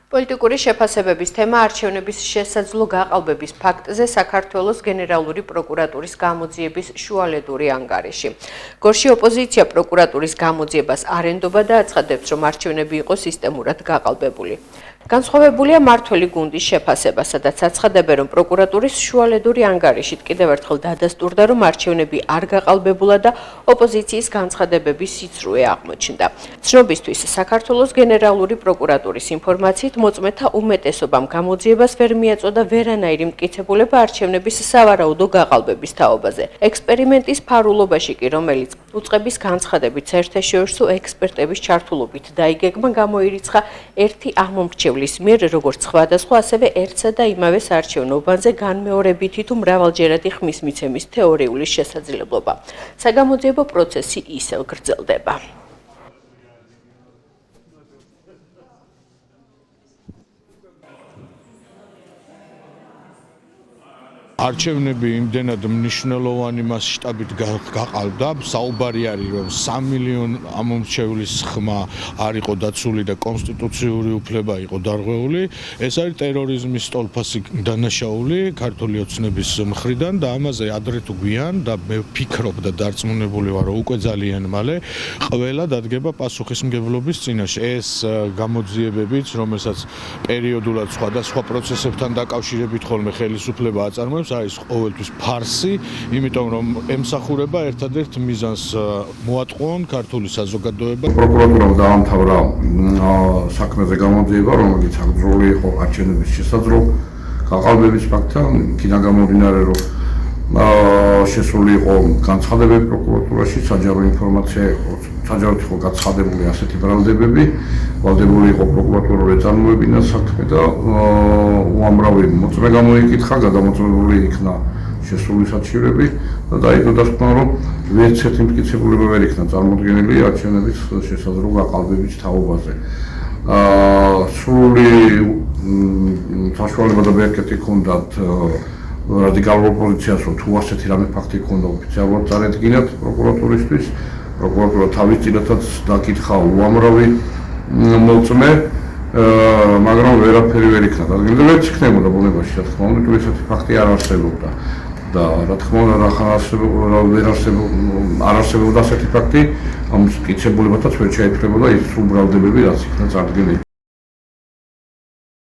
პოლიტიკური შეფასებების თემა არჩევნების შესაძლო გაყალბების ფაქტზე საქართველოს გენერალური პროკურატურის გამოძიების შუალედური ანგარიში. გორში ოპოზიცია პროკურატურის გამოძიებას არ ენდობა და აცხადებს, რომ არჩევნები იყო სისტემურად გაყალბებული. განსხვავებულია მმართველი გუნდის შეფასება, სადაც აცხადებენ, რომ პროკურატურის შუალედური ანგარიშით კიდევ ერთხელ დადასტურდა, რომ არჩევნები არ გაყალბებულა და ოპოზიციის განცხადებების სიცრუე აღმოჩნდა. ცნობისთვის, საქართველოს გენერალური პროკურატურის ინფორმაციით მოწმეთა უმეტესობამ გამოძიებას ვერ მიაწოდა ვერანაირი მტკიცებულება არჩევნების სავარაუდო გაყალბების თაობაზე. ექსპერიმენტის ფარულობაში კი, რომელიც უწყების განცხადებით საერთაშორისო ექსპერტების ჩართულობით დაიგეგმა, გამოირიცხა ერთი აღმომრჩევლის მიერ, როგორც სხვადასხვა, ასევე ერთსა და იმავე საარჩევნო უბანზე განმეორებითი თუ მრავალჯერადი ხმის მიცემის თეორიული შესაძლებლობა. საგამოძიებო პროცესი ისევ გრძელდება. არჩევნები იმდენად მნიშვნელოვანი მასშტაბით გაყალბდა, საუბარი არის, რომ 3 მილიონი ამომრჩევლის ხმა არ იყო დაცული და კონსტიტუციური უფლება იყო დარღვეული. ეს არის ტერორიზმის ტოლფასი დანაშაული ქართული ოცნების მხრიდან და ამაზე ადრე თუ გვიან და მე ვფიქრობ და დარწმუნებული ვარ, რომ უკვე ძალიან მალე ყველა დადგება პასუხისმგებლობის წინაშე. ეს გამოძიებებიც, რომელსაც პერიოდულად სხვადასხვა პროცესებთან დაკავშირებით ხოლმე ხელისუფლება აწარმოებს, არის ყოველთვის ფარსი, იმიტომ რომ ემსახურება ერთადერთ მიზანს მოატყუონ ქართული საზოგადოება. პროკურატურამ დაამთავრა საქმეზე გამოძიება, რომელიც აღძრული იყო არჩევნების შესაძლო გაყალბების ფაქტთან, იქიდან გამომდინარე, რომ შესული იყო განცხადებები პროკურატურაში, საჯარო ინფორმაცია იყო, საჯაროდ იყო გაცხადებული ასეთი ბრალდებები, ვალდებული იყო პროკურატურული ეწარმოებინა საქმე და უამრავი მოწმე გამოიკითხა, გადამოწმებული იქნა შესული საჩივრები და დაიდო დასკვნა, რომ ვერც ერთი მტკიცებულება ვერ იქნა წარმოდგენილი არჩევნების შესაძლო გაყალბების თაობაზე. სრული საშუალება და ბერკეტი ჰქონდათ რადიკალურ ოპოზიციას, რომ თუ ასეთი რამე ფაქტი ჰქონდა ოფიციალურად წარედგინათ პროკურატურისთვის, პროკურატურა თავის წინათაც დაკითხა უამრავი მოწმე, მაგრამ ვერაფერი ვერ იქნა დადგმული და ვერც იქნებოდა ბუნებაში, რა თქმა უნდა, თუ ესეთი ფაქტი არ არსებობდა და რა თქმა უნდა, არ არსებობდა ასეთი ფაქტი, ამ მტკიცებულებათაც ვერ შეეფრებოდა ის სულ ბრალდებები, რაც იქნა წარდგენილი.